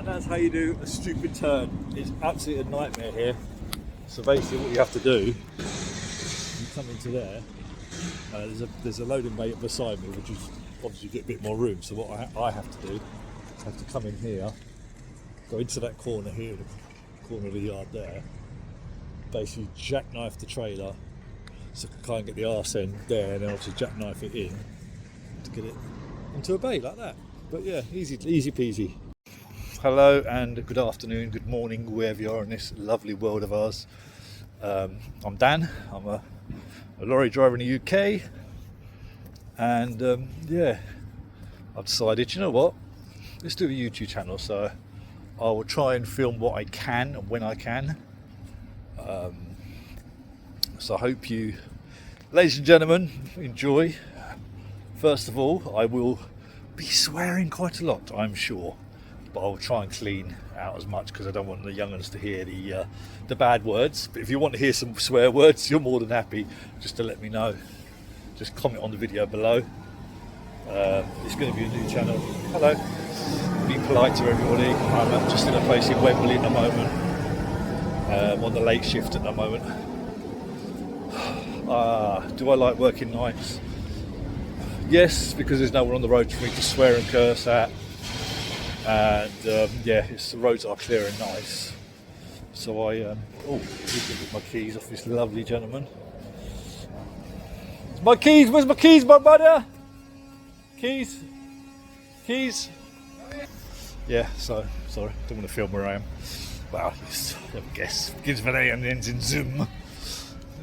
And that's how you do a stupid turn. It's absolutely a nightmare here. So basically what you have to do, you come into there, there's a loading bay beside me, which is obviously get a bit more room. So what I have to do, I have to come in here, go into that corner here, the corner of the yard there, basically jackknife the trailer, so I can kind of get the arse end there, and then obviously jackknife it in to get it into a bay like that. But yeah, easy peasy. Hello and good afternoon, good morning, wherever you are in this lovely world of ours. I'm Dan, I'm a lorry driver in the UK, and yeah, I've decided, you know what, let's do a YouTube channel. So I will try and film what I can and when I can. So I hope you, ladies and gentlemen, enjoy. First of all, I will be swearing quite a lot, I'm sure, but I'll try and clean out as much because I don't want the young ones to hear the bad words. But if you want to hear some swear words, you're more than happy just to let me know. Just comment on the video below. It's going to be a new channel. Hello. Be polite to everybody. I'm just in a place in Wembley at the moment. I'm on the late shift at the moment. Do I like working nights? Yes, because there's no one on the road for me to swear and curse at. And yeah, the roads are clear and nice. So I get my keys off this lovely gentleman. My keys, where's my keys, my brother? Keys. Yeah, so sorry, don't want to film where I am. Well, I guess begins with A and ends in Zoom.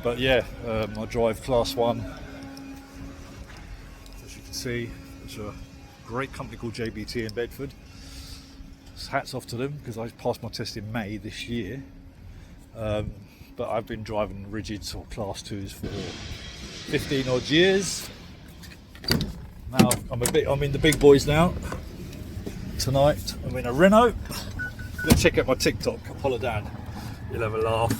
But yeah, I drive class 1. As you can see, it's a great company called JBT in Bedford. So hats off to them because I passed my test in May this year. But I've been driving rigids or class 2s for 15 odd years. Now I'm in the big boys now. Tonight I'm in a Renault. Go check out my TikTok, Apollo Dan. You'll have a laugh.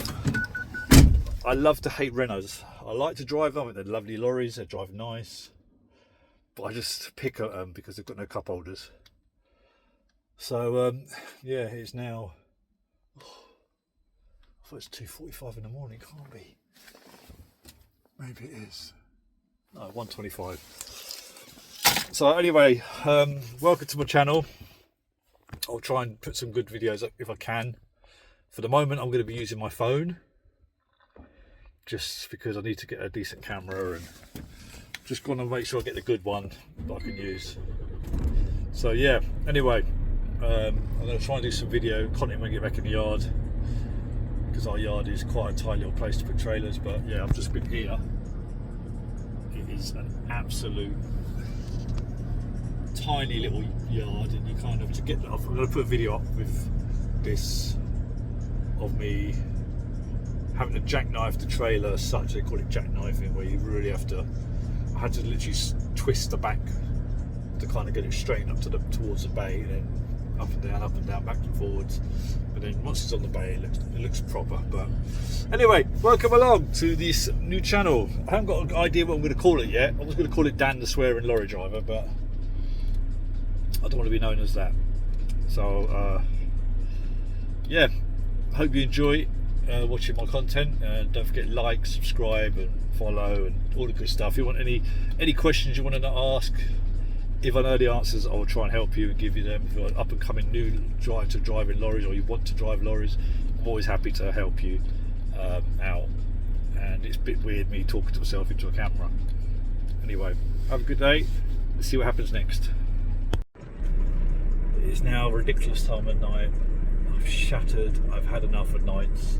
I love to hate Renaults. I like to drive them. They're lovely lorries. They drive nice. But I just pick at them because they've got no cup holders. So yeah, it's now. I thought it's 2:45 in the morning. Can't be. Maybe it is. No, 1:25. So anyway, welcome to my channel. I'll try and put some good videos up if I can. For the moment, I'm going to be using my phone, just because I need to get a decent camera and just going to make sure I get the good one that I can use. So yeah, anyway, I'm going to try and do some video content when I get back in the yard, because our yard is quite a tight little place to put trailers. But yeah, I've just been here. It is an absolute tiny little yard, and you kind of, to get, I'm going to put a video up with this of me having to jackknife the trailer as such. They call it jackknifing, where you really have to, I had to literally twist the back to kind of get it straightened up to towards the bay, and then up and down, back and forwards. But then once it's on the bay, it looks proper. But anyway, welcome along to this new channel. I haven't got an idea what I'm going to call it yet. I was going to call it Dan the Swearing Lorry Driver, but I don't want to be known as that. So yeah, hope you enjoy watching my content, and don't forget to like, subscribe and follow and all the good stuff. If you want any questions you want to ask, if I know the answers, I will try and help you and give you them. If you're an up and coming new driving lorries, or you want to drive lorries, I'm always happy to help you out. And it's a bit weird me talking to myself into a camera. Anyway, have a good day. Let's see what happens next. It is now a ridiculous time of night. I've shattered. I've had enough of nights.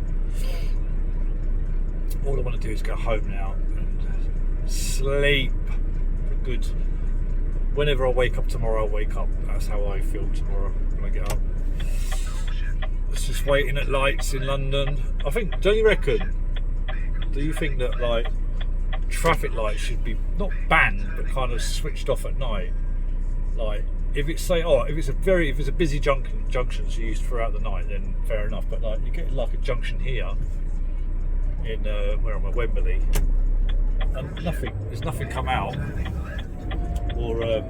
All I want to do is go home now and sleep for good. Whenever I wake up tomorrow, I'll wake up. That's how I feel tomorrow when I get up. It's just waiting at lights in London. I think, don't you reckon? Do you think that like traffic lights should be not banned, but kind of switched off at night? Like, if it's if it's a busy junctions used throughout the night, then fair enough. But like, you get like a junction here in where am I, Wembley, and there's nothing come out, or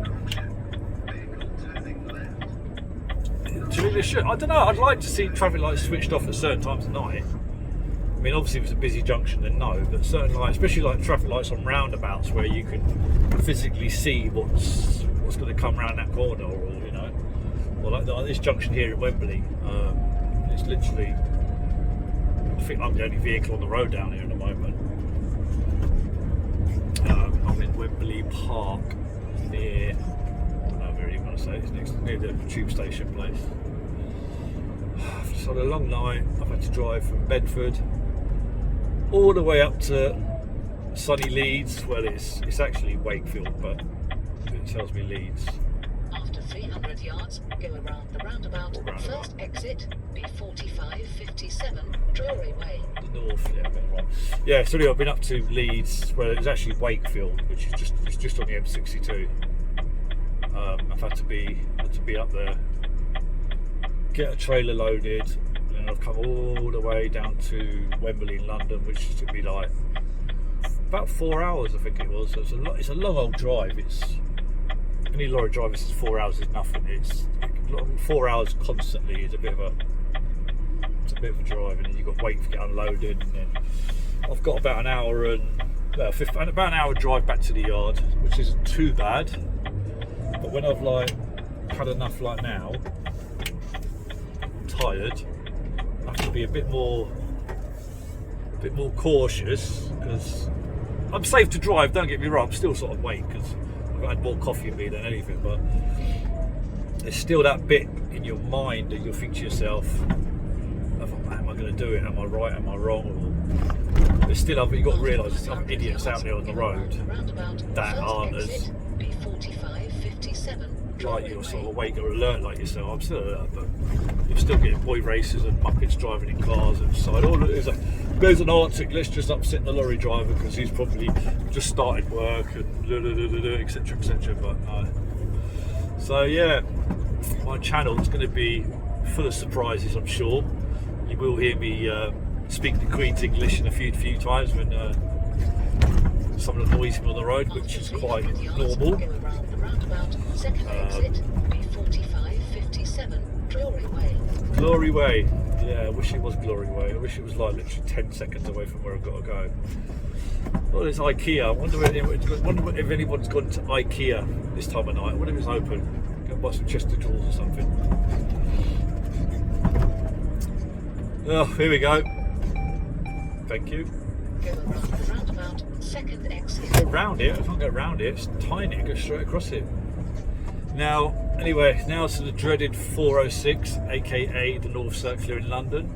do you think they should? I don't know. I'd like to see traffic lights switched off at certain times of night. I mean, obviously if it's a busy junction, then no, but certain lights, especially like traffic lights on roundabouts where you can physically see what's going to come around that corner, or you know, or like this junction here at Wembley. It's literally, I think I'm the only vehicle on the road down here at the moment. I'm in Wembley Park near, I don't know where you want to say, it's near the tube station place. I've just had a long night. I've had to drive from Bedford all the way up to sunny Leeds. Well, it's actually Wakefield, but it tells me Leeds. After 300 yards, go around the roundabout. First exit, B4557, Drury Way. The north, yeah, right. Yeah, so anyway, I've been up to Leeds, where it's actually Wakefield, which is just on the M62. I've had to be up there, get a trailer loaded, and I've come all the way down to Wembley in London, which took me like about 4 hours, I think it was. So it's a long old drive. It's, any lorry driver says 4 hours is nothing. 4 hours constantly is a bit of a drive, and then you've got to wait to get unloaded. And then I've got about an hour and about an hour drive back to the yard, which isn't too bad. But when I've like had enough, like now, I'm tired. I have to be a bit more cautious, because I'm safe to drive. Don't get me wrong. I'm still sort of awake because I've had more coffee in me than anything. But there's still that bit in your mind that you'll think to yourself, am I going to do it? Am I right? Am I wrong? Or there's still other, you've got to realise there's some idiots out there on the road that aren't as like you're sort of awake or alert like yourself. I'm still alert, but you're still getting boy racers and muppets driving in cars and side. All it is there's an Arctic, let's just upset the lorry driver because he's probably just started work and etc, etc. But so yeah, my channel is going to be full of surprises. I'm sure you will hear me speak the Queen's English in a few times when some of the noise on the road, which is quite normal. Glory Way. Yeah, I wish it was Glory Way. I wish it was like literally 10 seconds away from where I've got to go. Well, there's IKEA. I wonder if anyone's gone to IKEA this time of night. I wonder if it's open. Go buy some chest of drawers or something. Oh, here we go. Thank you. Go around the roundabout, second exit. Go round it. I can't go round it. It's tiny. It goes straight across it. Now, anyway, now to the dreaded 406, aka the North Circular in London.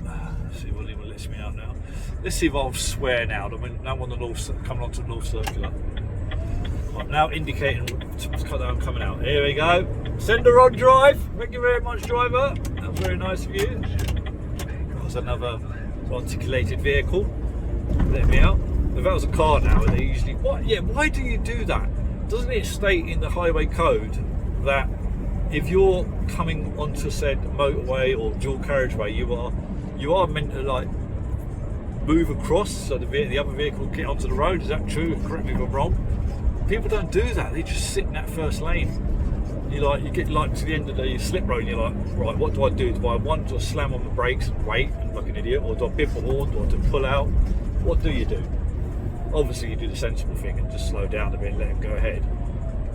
Let's see what even lets me out now. Let's see if I'll swear now. Now I'm on the North, coming onto the North Circular. I'm now indicating I'm coming out. Here we go. Sender on drive. Thank you very much, driver. That was very nice of you. That was another articulated vehicle. Let me out. If that was a car now, they usually what? Yeah. Why do you do that? Doesn't it state in the highway code that if you're coming onto said motorway or dual carriageway, you are meant to like move across so the other vehicle will get onto the road? Is that true? Correct me if I'm wrong. People don't do that. They just sit in that first lane. You get like to the end of the slip road and you're like, right, what do I do? Do I want to slam on the brakes and wait like an idiot, or do I bip the horn, or do I pull out? What do you do? Obviously you do the sensible thing and just slow down a bit and let him go ahead.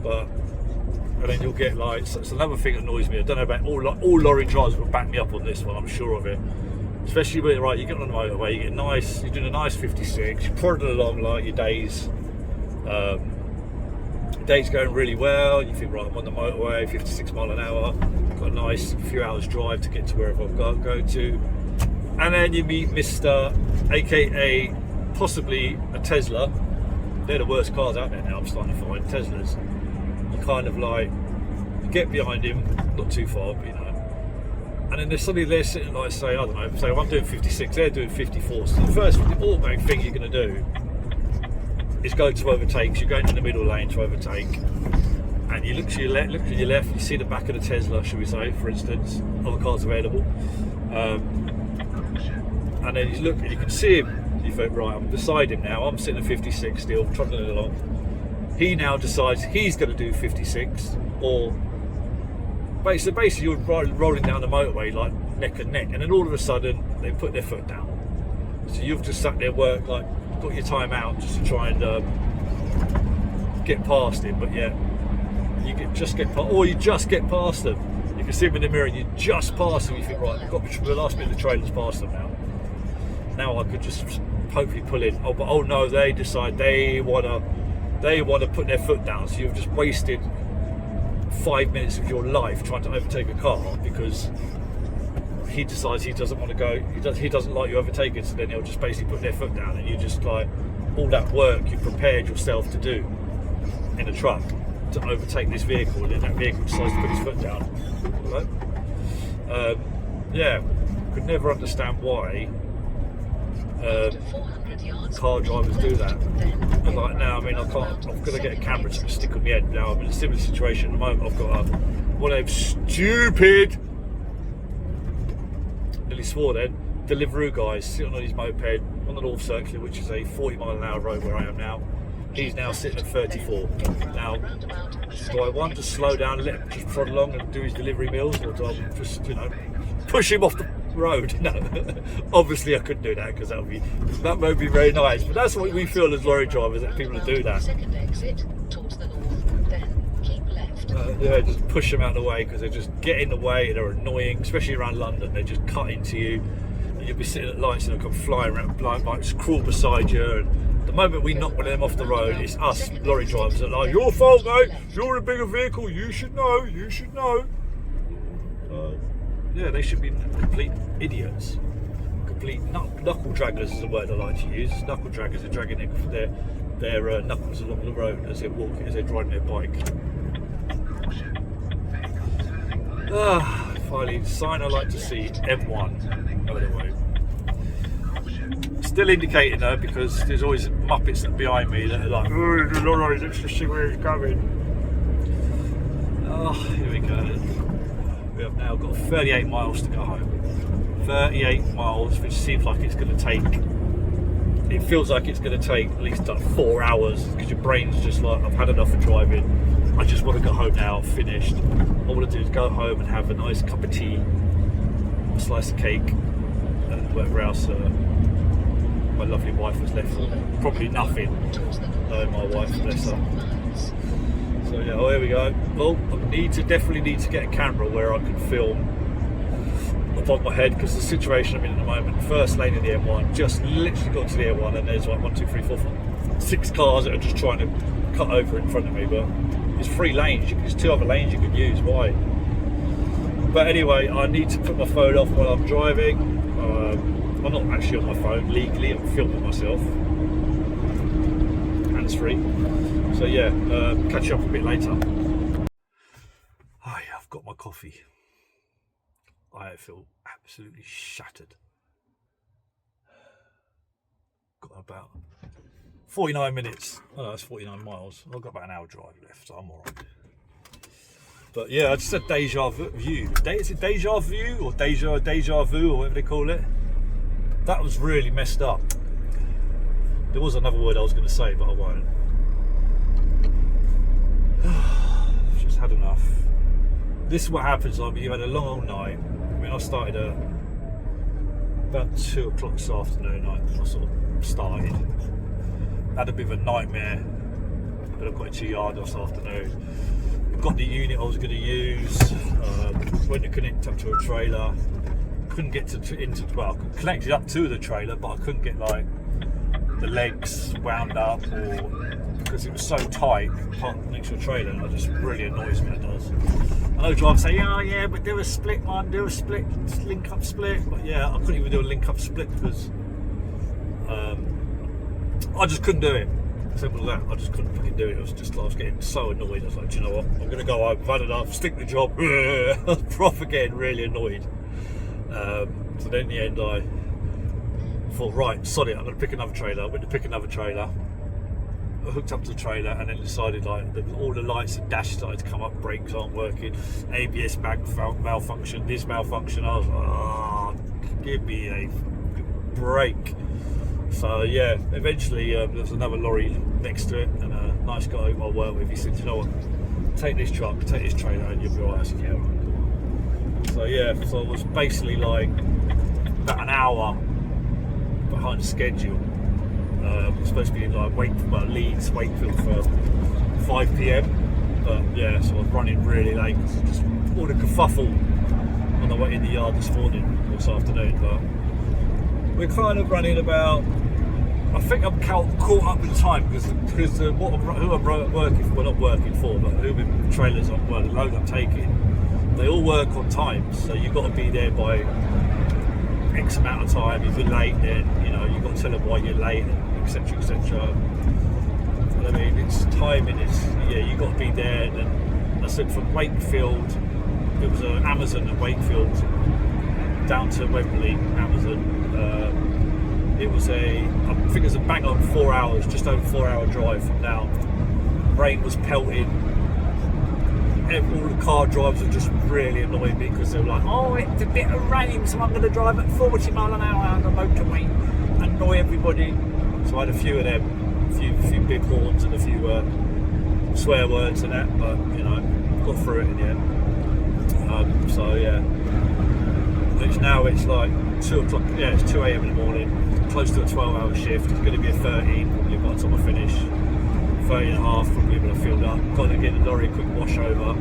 And then you'll get like, so it's another thing that annoys me. I don't know about all lorry drivers will back me up on this one, I'm sure of it. Especially when you get on the motorway, you're doing a nice 56, you're prodding along like your days going really well. You think, right, I'm on the motorway, 56 mile an hour, got a nice few hours drive to get to wherever I've got to go to. And then you meet Mr. aka possibly a Tesla. They're the worst cars out there now, I'm starting to find, Teslas. You kind of like, you get behind him, not too far, but you know. And then they're sitting like, say, I don't know, say I'm doing 56, they're doing 54. So the first automatic thing you're going to do is go to overtake. So you're going in the middle lane to overtake, and you look to your left, you see the back of the Tesla, should we say, for instance, other cars available. And then you look and you can see him. You think, right, I'm beside him now. I'm sitting at 56 still, trundling along. He now decides he's going to do 56, or basically you're rolling down the motorway like neck and neck, and then all of a sudden they put their foot down. So you've just sat there, got your time out just to try and get past him, but yeah, you just get past them. You can see him in the mirror, and you just pass them. You think, right, I've got the last bit of the trailer's past them now. Now I could just hopefully pull in. Oh no, they decide they wanna put their foot down. So you've just wasted 5 minutes of your life trying to overtake a car because he decides he doesn't want to go. He doesn't like you overtaking. So then he'll just basically put their foot down, and you just like all that work you prepared yourself to do in a truck to overtake this vehicle, and then that vehicle decides to put his foot down. Right? Yeah, could never understand why car drivers do that. And like now, I mean, I'm going to get a camera to stick on my head. Now I'm in a similar situation at the moment. I've got one of them stupid, nearly swore then, Deliveroo guys sitting on his moped on the North Circular, which is a 40 mile an hour road where I am now. He's now sitting at 34. Now, do I want to slow down, let him just trot along and do his delivery meals, or do I just, push him off the road? No, obviously I couldn't do that because that would be very nice. But that's what we feel as lorry drivers, that people do that. Yeah, just push them out of the way because they just get in the way and they're annoying, especially around London. They just cut into you, and you'll be sitting at lights and they'll come flying around, blind bikes crawl beside you. And the moment we knock one of them off the road, it's us lorry drivers that are like, your fault, mate. You're in a bigger vehicle. You should know. You should know. Yeah, they should be complete idiots. Complete knuckle draggers is the word I like to use. Knuckle draggers are dragging their knuckles along the road as they're walking, as they're driving their bike. Finally, sign I like to see, M1. By the way. Still indicating though, because there's always muppets behind me that are like, oh, let's just see where he's going. Oh, here we go. We have now got 38 miles to go home. 38 miles, which seems like it's going to take, it feels like it's going to take at least 4 hours, because your brain's just like, I've had enough of driving. I just want to go home now, finished. All I want to do is go home and have a nice cup of tea, a slice of cake, and whatever else my lovely wife has left. Probably nothing, knowing my wife, bless her. So yeah, here we go. Well, I definitely need to get a camera where I can film above my head, because the situation I'm in at the moment, first lane in the M1, just literally got to the M1 and there's like 1, 2, 3, 4, 5, 6 cars that are just trying to cut over in front of me, but it's 3 lanes, there's 2 other lanes you could use, why? But anyway, I need to put my phone off while I'm driving. I'm not actually on my phone legally, I'm filming myself. And hands-free. So yeah, catch you up a bit later. Hi, I've got my coffee. I feel absolutely shattered. Got about 49 minutes. Oh no, that's 49 miles. I've got about an hour drive left, so I'm alright. But yeah, I just said deja vu. Is it deja vu or deja vu or whatever they call it? That was really messed up. There was another word I was going to say, but I won't. I've just had enough. This is what happens. Like, you had a long old night. I mean, I started about 2 o'clock this afternoon. I sort of started. Had a bit of a nightmare, but I got into yard this afternoon. Got the unit I was going to use. Went to connect up to a trailer. Couldn't get connected up to the trailer, but I couldn't get like the legs wound up, or because it was so tight next to a trailer, and it just really annoys me. It does. I know drivers say, oh yeah, but do a split one, do a split, link up split. But yeah, I couldn't even do a link up split because I just couldn't do it. Simple as that. I just couldn't fucking do it. I was getting so annoyed. I was like, do you know what? I'm gonna go home, I've had enough, stick the job. I was proper getting really annoyed. So then in the end I thought, right, sod it, I'm gonna pick another trailer. I went to pick another trailer. I hooked up to the trailer and then decided like that all the lights and dash started to come up, brakes aren't working, ABS malfunction, this malfunction. I was like, oh, give me a break. So yeah, eventually there was another lorry next to it, and a nice guy who I work with, he said, you know what, take this truck, take this trailer and you'll be alright. I said, yeah, right. So yeah, so I was basically like about an hour behind schedule. I was supposed to be in like Leeds, Wakefield for 5 PM, but yeah, so I was running really late. Just all the kerfuffle on the way in the yard this afternoon, but we're kind of running about, I think I'm caught up in time because who I'm working for, well not working for, but who the trailers I'm working, load I'm taking, they all work on time, so you've got to be there by X amount of time. If you're late, then you know you've got to tell them why you're late, etc, etc. I mean, it's timing, yeah, you've got to be there. And then I said from Wakefield, it was an Amazon at Wakefield down to Wembley, Amazon. It was I think it was a bang on 4 hours, just over 4 hour drive from now. Rain was pelting. All the car drivers were just really annoying me because they were like, oh, it's a bit of rain, so I'm going to drive at 40 mile an hour on the motorway, annoy everybody. So I had a few of them, a few big horns and a few swear words and that, but you know, got through it in the end. So yeah, it's like 2 o'clock, yeah, it's 2 AM in the morning, close to a 12-hour shift. It's going to be a 13 probably by the time I finish. 30 and a half probably when I filled up. Got to get the lorry a quick wash over.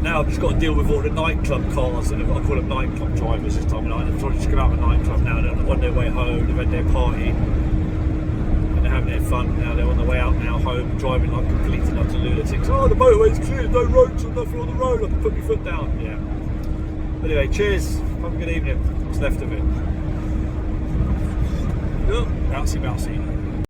Now I've just got to deal with all the nightclub cars, and I call them nightclub drivers this time of night. They've just come out of a nightclub now, they're on their way home, they've had their party and they're having their fun. Now they're on the way out now home, driving like completely like lunatics. Oh, the motorway's clear, no roads and nothing on the road, I can put my foot down. Yeah. Anyway, cheers, have a good evening, what's left of it. Oh, bouncy bouncy.